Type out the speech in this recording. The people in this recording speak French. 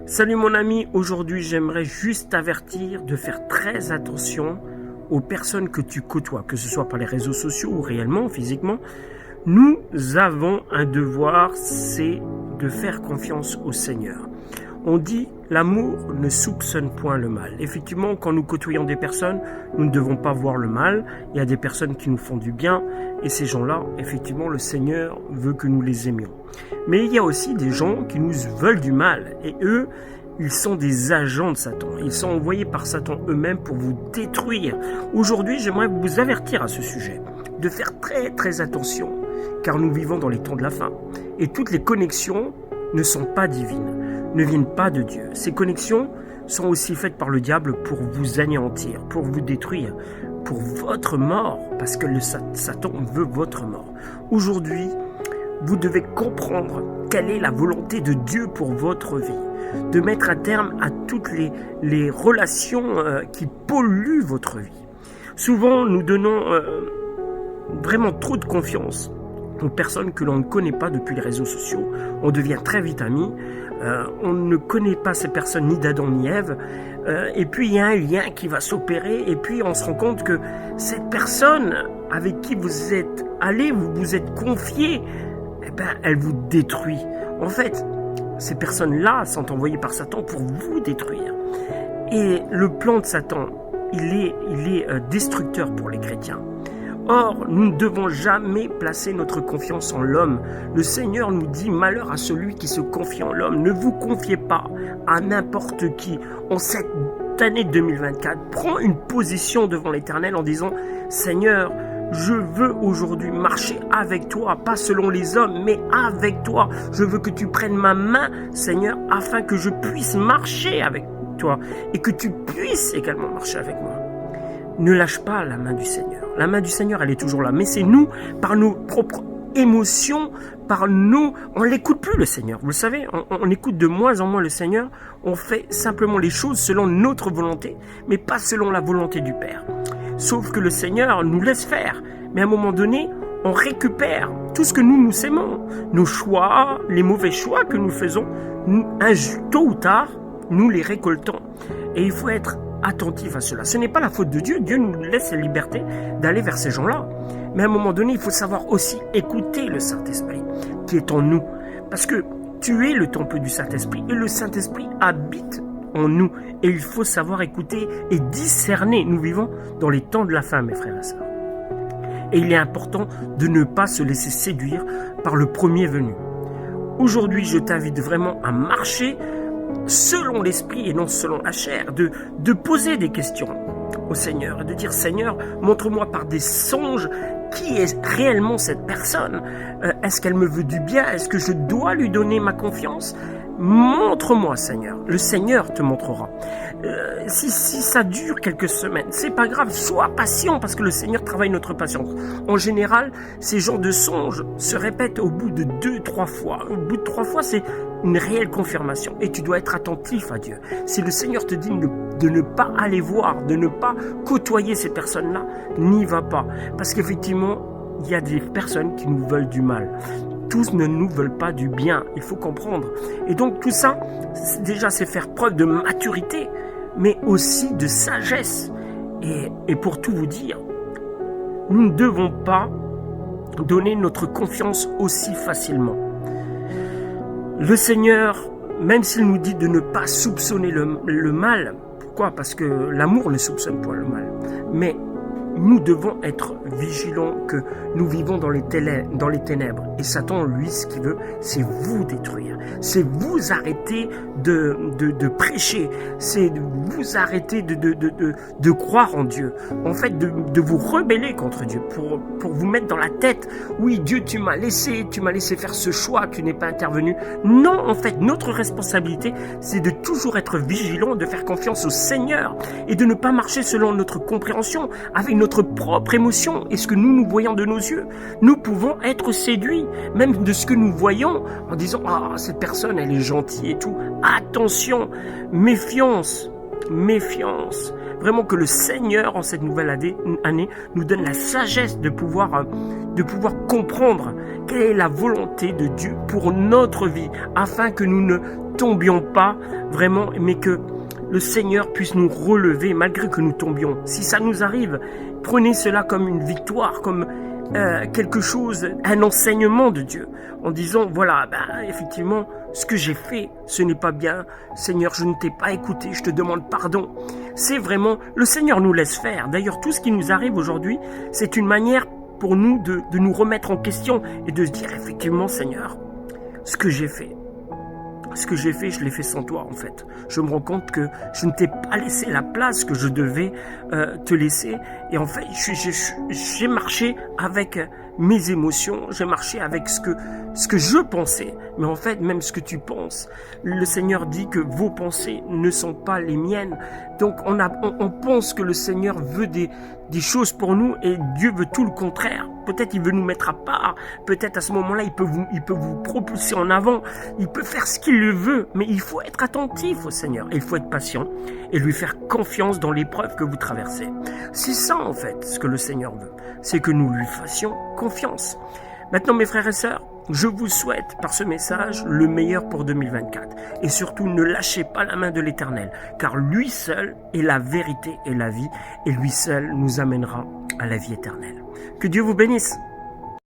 Salut mon ami, aujourd'hui j'aimerais juste t'avertir de faire très attention aux personnes que tu côtoies, que ce soit par les réseaux sociaux ou réellement, physiquement. Nous avons un devoir, c'est de faire confiance au Seigneur. On dit l'amour ne soupçonne point le mal. Effectivement, quand nous côtoyons des personnes, nous ne devons pas voir le mal. Il y a des personnes qui nous font du bien et ces gens-là, effectivement, le Seigneur veut que nous les aimions. Mais il y a aussi des gens qui nous veulent du mal et eux, ils sont des agents de Satan. Ils sont envoyés par Satan eux-mêmes pour vous détruire. Aujourd'hui, j'aimerais vous avertir à ce sujet de faire très très attention car nous vivons dans les temps de la fin et toutes les connexions ne sont pas divines, ne viennent pas de Dieu. Ces connexions sont aussi faites par le diable pour vous anéantir, pour vous détruire, pour votre mort, parce que le Satan veut votre mort. Aujourd'hui, vous devez comprendre quelle est la volonté de Dieu pour votre vie, de mettre un terme à toutes les relations qui polluent votre vie. Souvent, nous donnons vraiment trop de confiance aux personnes que l'on ne connaît pas depuis les réseaux sociaux. On devient très vite amis. On ne connaît pas ces personnes ni d'Adam ni Ève. Et puis il y a un lien qui va s'opérer. Et puis on se rend compte que cette personne avec qui vous êtes allé, vous vous êtes confié, eh ben, elle vous détruit. En fait, ces personnes-là sont envoyées par Satan pour vous détruire. Et le plan de Satan, il est destructeur pour les chrétiens. Or, nous ne devons jamais placer notre confiance en l'homme. Le Seigneur nous dit « Malheur à celui qui se confie en l'homme ». Ne vous confiez pas à n'importe qui. En cette année 2024, prends une position devant l'Éternel en disant « Seigneur, je veux aujourd'hui marcher avec toi, pas selon les hommes, mais avec toi. Je veux que tu prennes ma main, Seigneur, afin que je puisse marcher avec toi et que tu puisses également marcher avec moi. » Ne lâche pas la main du Seigneur. La main du Seigneur, elle est toujours là. Mais c'est nous, par nos propres émotions, on l'écoute plus le Seigneur. Vous le savez, on écoute de moins en moins le Seigneur. On fait simplement les choses selon notre volonté, mais pas selon la volonté du Père. Sauf que le Seigneur nous laisse faire. Mais à un moment donné, on récupère tout ce que nous aimons. Nos choix, les mauvais choix que nous faisons, tôt ou tard, nous les récoltons. Et il faut être attentif à cela. Ce n'est pas la faute de Dieu. Dieu nous laisse la liberté d'aller vers ces gens-là. Mais à un moment donné, il faut savoir aussi écouter le Saint-Esprit qui est en nous. Parce que tu es le temple du Saint-Esprit et le Saint-Esprit habite en nous. Et il faut savoir écouter et discerner. Nous vivons dans les temps de la fin, mes frères et sœurs. Et il est important de ne pas se laisser séduire par le premier venu. Aujourd'hui, je t'invite vraiment à marcher selon l'esprit et non selon la chair, de poser des questions au Seigneur et de dire Seigneur, montre-moi par des songes qui est réellement cette personne. Est-ce qu'elle me veut du bien? Est-ce que je dois lui donner ma confiance? Montre-moi, Seigneur. Le Seigneur te montrera. Si ça dure quelques semaines, c'est pas grave. Sois patient parce que le Seigneur travaille notre patience. En général, ces genres de songes se répètent au bout de 2-3 fois. Au bout de 3 fois, c'est une réelle confirmation. Et tu dois être attentif à Dieu. Si le Seigneur te dit de ne pas aller voir, de ne pas côtoyer ces personnes-là, n'y va pas. Parce qu'effectivement, il y a des personnes qui nous veulent du mal. Tous ne nous veulent pas du bien, il faut comprendre. Et donc tout ça, déjà c'est faire preuve de maturité, mais aussi de sagesse. Et pour tout vous dire, nous ne devons pas donner notre confiance aussi facilement. Le Seigneur, même s'il nous dit de ne pas soupçonner le mal, pourquoi? Parce que l'amour ne soupçonne pas le mal. Mais nous devons être vigilants que nous vivons dans les ténèbres. Et Satan, lui, ce qu'il veut, c'est vous détruire. C'est vous arrêter de prêcher. C'est vous arrêter de croire en Dieu. En fait, de vous rebeller contre Dieu pour vous mettre dans la tête. Oui, Dieu, tu m'as laissé faire ce choix, tu n'es pas intervenu. Non, en fait, notre responsabilité, c'est de toujours être vigilant, de faire confiance au Seigneur et de ne pas marcher selon notre compréhension, avec notre propre émotion et ce que nous voyons de nos yeux. Nous pouvons être séduits, même de ce que nous voyons, en disant « Ah, cette personne, elle est gentille et tout. » Attention, méfiance. Vraiment que le Seigneur, en cette nouvelle année, nous donne la sagesse de pouvoir comprendre quelle est la volonté de Dieu pour notre vie, afin que nous ne tombions pas vraiment, mais que le Seigneur puisse nous relever malgré que nous tombions. Si ça nous arrive, prenez cela comme une victoire, comme quelque chose, un enseignement de Dieu, en disant, voilà, effectivement, ce que j'ai fait, ce n'est pas bien. Seigneur, je ne t'ai pas écouté, je te demande pardon. C'est vraiment, le Seigneur nous laisse faire. D'ailleurs, tout ce qui nous arrive aujourd'hui, c'est une manière pour nous de nous remettre en question et de se dire, effectivement, Seigneur, ce que j'ai fait, je l'ai fait sans toi en fait. Je me rends compte que je ne t'ai pas laissé la place que je devais te laisser. Et en fait, j'ai marché avec mes émotions, j'ai marché avec ce que je pensais. Mais en fait, même ce que tu penses, le Seigneur dit que vos pensées ne sont pas les miennes. Donc on pense que le Seigneur veut des choses pour nous et Dieu veut tout le contraire. Peut-être il veut nous mettre à part, peut-être à ce moment-là il peut vous propulser en avant, il peut faire ce qu'il le veut, mais il faut être attentif au Seigneur, il faut être patient et lui faire confiance dans l'épreuve que vous traversez. C'est ça en fait ce que le Seigneur veut, c'est que nous lui fassions confiance. Maintenant mes frères et sœurs, je vous souhaite par ce message le meilleur pour 2024 et surtout ne lâchez pas la main de l'Éternel car lui seul est la vérité et la vie et lui seul nous amènera à la vie éternelle. Que Dieu vous bénisse.